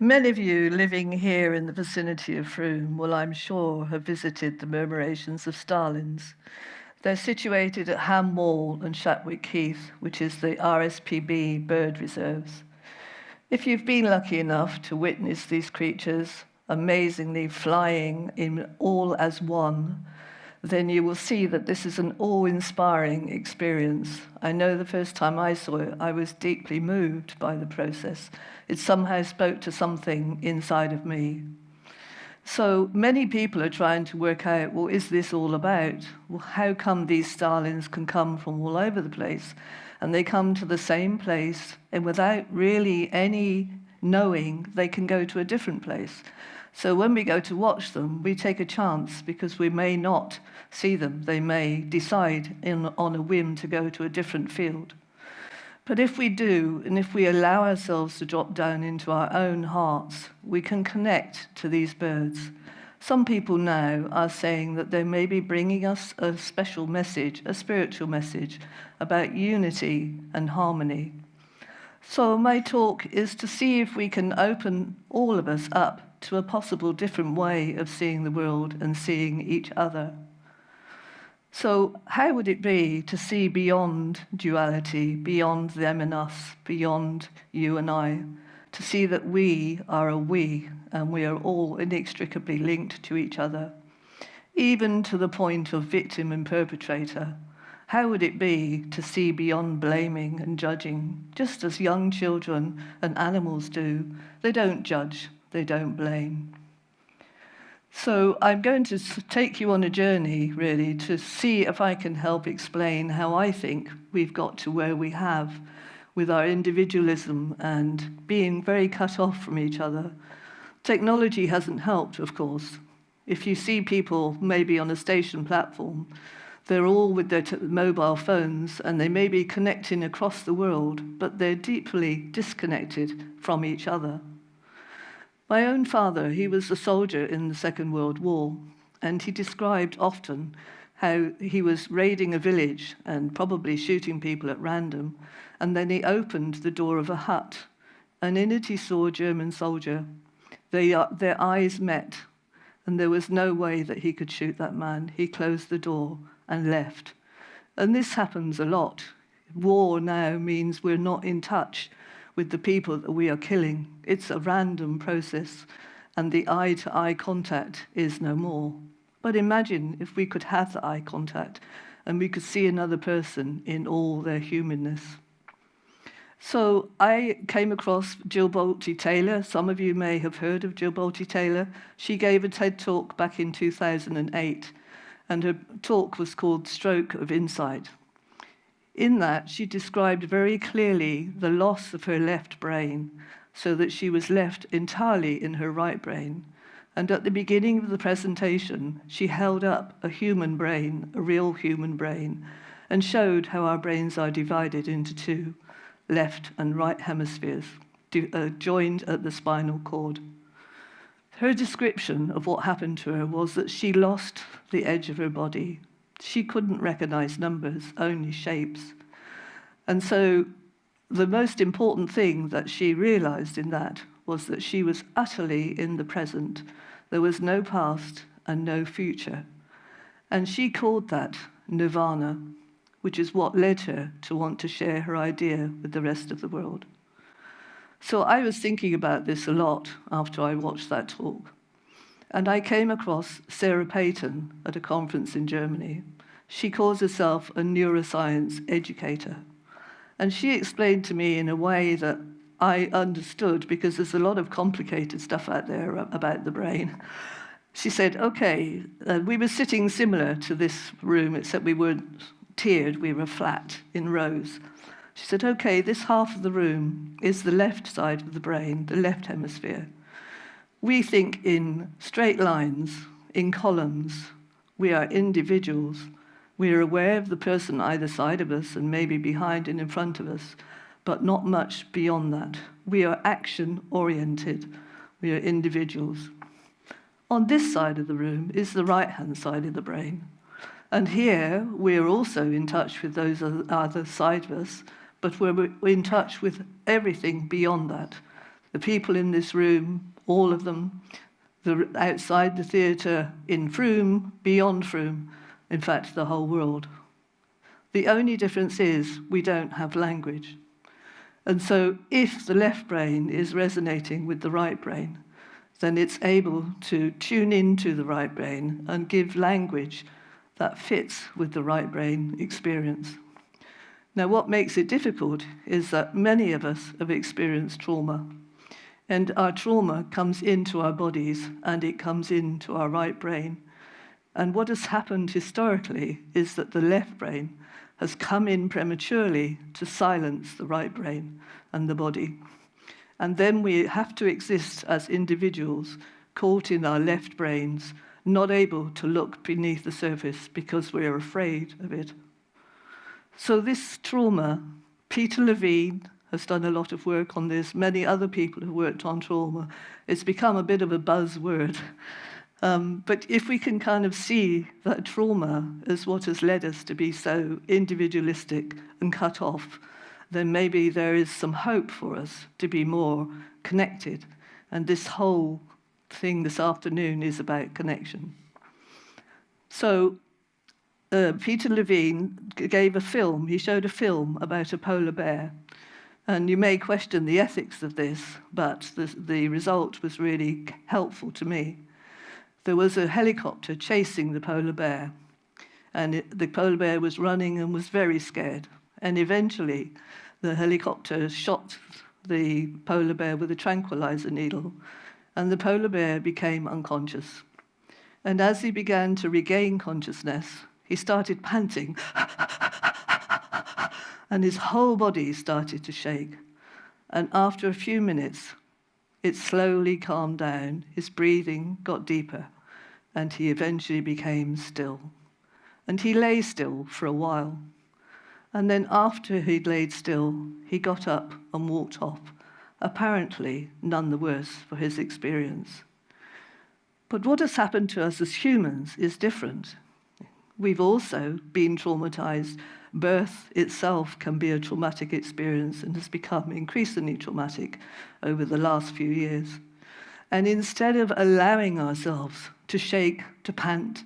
Many of you living here in the vicinity of Frome will, I'm sure, have visited the murmurations of starlings. They're situated at Ham Wall and Shatwick Heath, which is the RSPB bird reserves. If you've been lucky enough to witness these creatures amazingly flying in all as one, then you will see that this is an awe-inspiring experience. I know the first time I saw it, I was deeply moved by the process. It somehow spoke to something inside of me. So many people are trying to work out, well, is this all about? Well, how come these starlings can come from all over the place? And they come to the same place, and without really any knowing, they can go to a different place. So when we go to watch them, we take a chance because we may not see them. They may decide on a whim to go to a different field. But if we do, and if we allow ourselves to drop down into our own hearts, we can connect to these birds. Some people now are saying that they may be bringing us a special message, a spiritual message, about unity and harmony. So my talk is to see if we can open all of us up to a possible different way of seeing the world and seeing each other. So how would it be to see beyond duality, beyond them and us, beyond you and I, to see that we are a we, and we are all inextricably linked to each other, even to the point of victim and perpetrator? How would it be to see beyond blaming and judging, just as young children and animals do? They don't judge, they don't blame. So I'm going to take you on a journey, really, to see if I can help explain how I think we've got to where we have with our individualism and being very cut off from each other. Technology hasn't helped, of course. If you see people maybe on a station platform, they're all with their mobile phones and they may be connecting across the world, but they're deeply disconnected from each other. My own father, he was a soldier in the Second World War, and he described often how he was raiding a village and probably shooting people at random, and then he opened the door of a hut, and in it he saw a German soldier. Their eyes met, and there was no way that he could shoot that man. He closed the door and left. And this happens a lot. War now means we're not in touch with the people that we are killing. It's a random process, and the eye-to-eye contact is no more. But imagine if we could have the eye contact and we could see another person in all their humanness. So I came across Jill Bolte Taylor. Some of you may have heard of Jill Bolte Taylor. She gave a TED talk back in 2008, and her talk was called Stroke of Insight. In that, she described very clearly the loss of her left brain, so that she was left entirely in her right brain. And at the beginning of the presentation, she held up a human brain, a real human brain, and showed how our brains are divided into two, left and right hemispheres, joined at the spinal cord. Her description of what happened to her was that she lost the edge of her body. She couldn't recognize numbers, only shapes. And so the most important thing that she realized in that was that she was utterly in the present. There was no past and no future. And she called that nirvana, which is what led her to want to share her idea with the rest of the world. So I was thinking about this a lot after I watched that talk. And I came across Sarah Payton at a conference in Germany. She calls herself a neuroscience educator. And she explained to me in a way that I understood, because there's a lot of complicated stuff out there about the brain. She said, okay, we were sitting similar to this room, except we weren't tiered, we were flat in rows. She said, okay, this half of the room is the left side of the brain, the left hemisphere. We think in straight lines, in columns. We are individuals. We are aware of the person either side of us and maybe behind and in front of us, but not much beyond that. We are action-oriented. We are individuals. On this side of the room is the right-hand side of the brain. And here we are also in touch with those other side of us, but we're in touch with everything beyond that. The people in this room, all of them, outside the theatre, in Frome, beyond Frome, in fact, the whole world. The only difference is we don't have language. And so if the left brain is resonating with the right brain, then it's able to tune into the right brain and give language that fits with the right brain experience. Now, what makes it difficult is that many of us have experienced trauma, and our trauma comes into our bodies and it comes into our right brain. And what has happened historically is that the left brain has come in prematurely to silence the right brain and the body. And then we have to exist as individuals caught in our left brains, not able to look beneath the surface because we're afraid of it. So this trauma, Peter Levine has done a lot of work on this, many other people have worked on trauma. It's become a bit of a buzzword. But if we can kind of see that trauma is what has led us to be so individualistic and cut off, then maybe there is some hope for us to be more connected. And this whole thing this afternoon is about connection. So Peter Levine gave a film, he showed a film about a polar bear. And you may question the ethics of this, but the result was really helpful to me. There was a helicopter chasing the polar bear, and the polar bear was running and was very scared. And eventually, the helicopter shot the polar bear with a tranquilizer needle, and the polar bear became unconscious. And as he began to regain consciousness, he started panting, and his whole body started to shake. And after a few minutes, it slowly calmed down, his breathing got deeper, and he eventually became still. And he lay still for a while. And then after he'd laid still, he got up and walked off, apparently none the worse for his experience. But what has happened to us as humans is different. We've also been traumatized. Birth itself can be a traumatic experience and has become increasingly traumatic over the last few years. And instead of allowing ourselves to shake, to pant,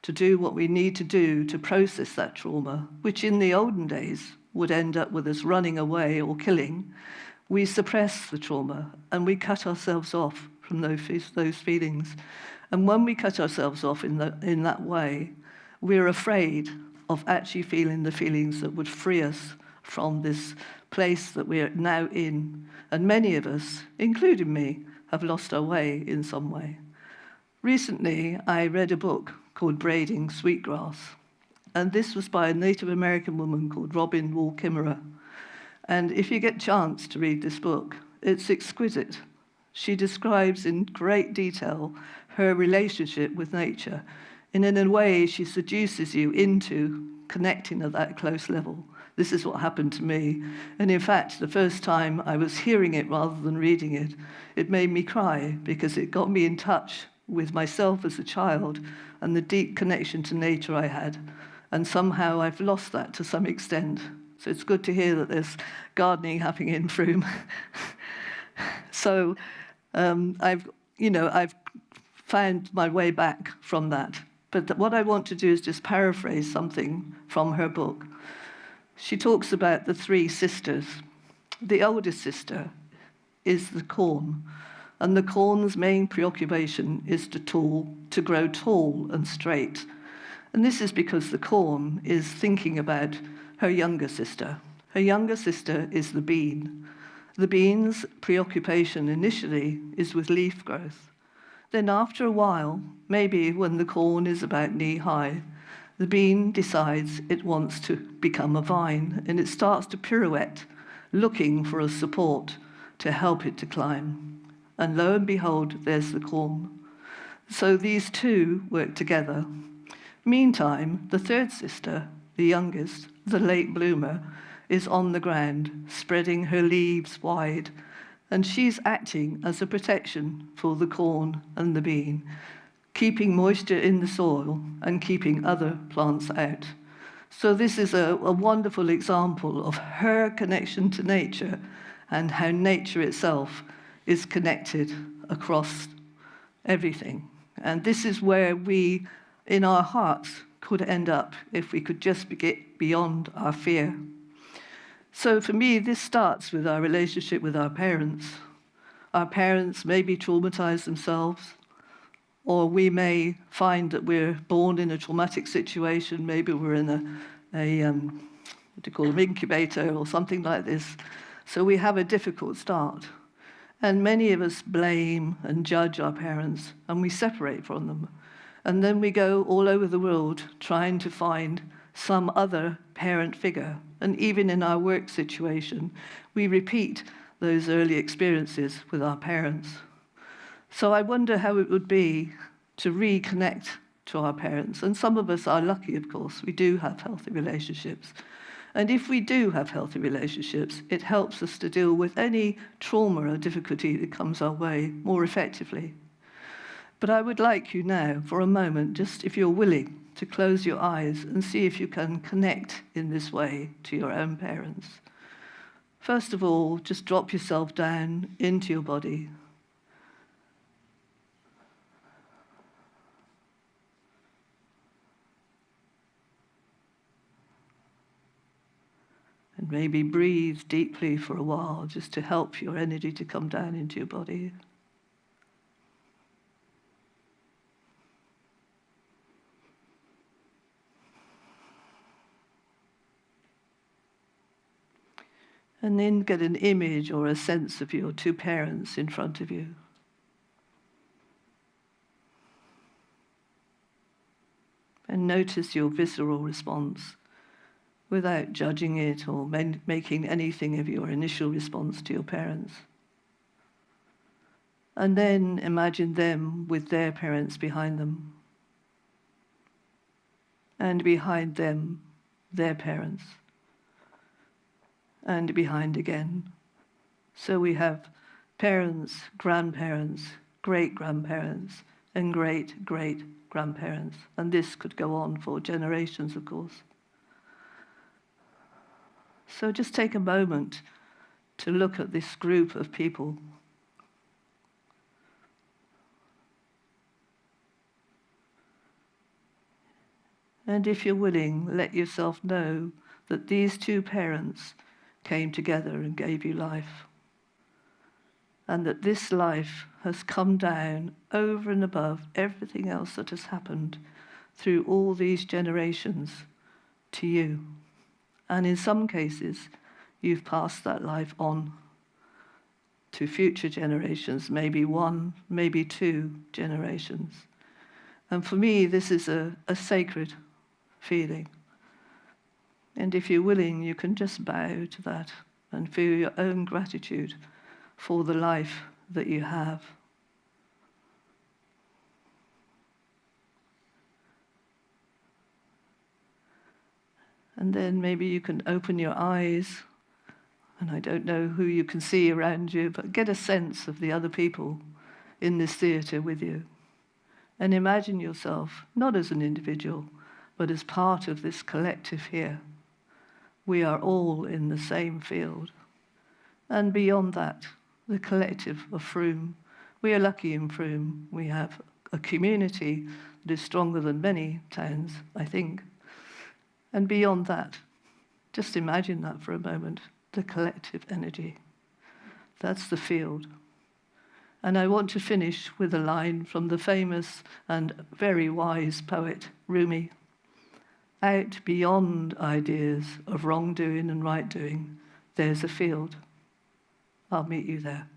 to do what we need to do to process that trauma, which in the olden days would end up with us running away or killing, we suppress the trauma and we cut ourselves off from those feelings. And when we cut ourselves off in that way, we're afraid of actually feeling the feelings that would free us from this place that we're now in. And many of us, including me, have lost our way in some way. Recently, I read a book called Braiding Sweetgrass, and this was by a Native American woman called Robin Wall Kimmerer. And if you get a chance to read this book, it's exquisite. She describes in great detail her relationship with nature, and in a way, she seduces you into connecting at that close level. This is what happened to me. And in fact, the first time I was hearing it rather than reading it, it made me cry because it got me in touch with myself as a child and the deep connection to nature I had. And somehow I've lost that to some extent. So it's good to hear that there's gardening happening in Frome. So I've found my way back from that. But what I want to do is just paraphrase something from her book. She talks about the three sisters. The oldest sister is the corn, and the corn's main preoccupation is to grow tall and straight. And this is because the corn is thinking about her younger sister. Her younger sister is the bean. The bean's preoccupation initially is with leaf growth. Then after a while, maybe when the corn is about knee-high, the bean decides it wants to become a vine, and it starts to pirouette, looking for a support to help it to climb. And lo and behold, there's the corn. So these two work together. Meantime, the third sister, the youngest, the late bloomer, is on the ground, spreading her leaves wide, and she's acting as a protection for the corn and the bean, keeping moisture in the soil and keeping other plants out. So this is a wonderful example of her connection to nature and how nature itself is connected across everything. And this is where we, in our hearts, could end up if we could just get beyond our fear. So for me, this starts with our relationship with our parents. Our parents may be traumatized themselves, or we may find that we're born in a traumatic situation. Maybe we're in what do you call them, incubator or something like this. So we have a difficult start. And many of us blame and judge our parents, and we separate from them. And then we go all over the world trying to find some other parent figure. And even in our work situation, we repeat those early experiences with our parents. So I wonder how it would be to reconnect to our parents. And some of us are lucky, of course. We do have healthy relationships. And if we do have healthy relationships, it helps us to deal with any trauma or difficulty that comes our way more effectively. But I would like you now, for a moment, just if you're willing, to close your eyes and see if you can connect in this way to your own parents. First of all, just drop yourself down into your body. And maybe breathe deeply for a while, just to help your energy to come down into your body. And then get an image or a sense of your two parents in front of you. And notice your visceral response without judging it or making anything of your initial response to your parents. And then imagine them with their parents behind them. And behind them, their parents. And behind again. So we have parents, grandparents, great-grandparents, and great-great-grandparents. And this could go on for generations, of course. So just take a moment to look at this group of people. And if you're willing, let yourself know that these two parents came together and gave you life. And that this life has come down over and above everything else that has happened through all these generations to you. And in some cases, you've passed that life on to future generations, maybe one, maybe two generations. And for me, this is a sacred feeling. And if you're willing, you can just bow to that and feel your own gratitude for the life that you have. And then maybe you can open your eyes, and I don't know who you can see around you, but get a sense of the other people in this theatre with you. And imagine yourself not as an individual, but as part of this collective here. We are all in the same field. And beyond that, the collective of Frome. We are lucky in Frome. We have a community that is stronger than many towns, I think. And beyond that, just imagine that for a moment, the collective energy. That's the field. And I want to finish with a line from the famous and very wise poet Rumi. Out beyond ideas of wrongdoing and right doing, there's a field. I'll meet you there.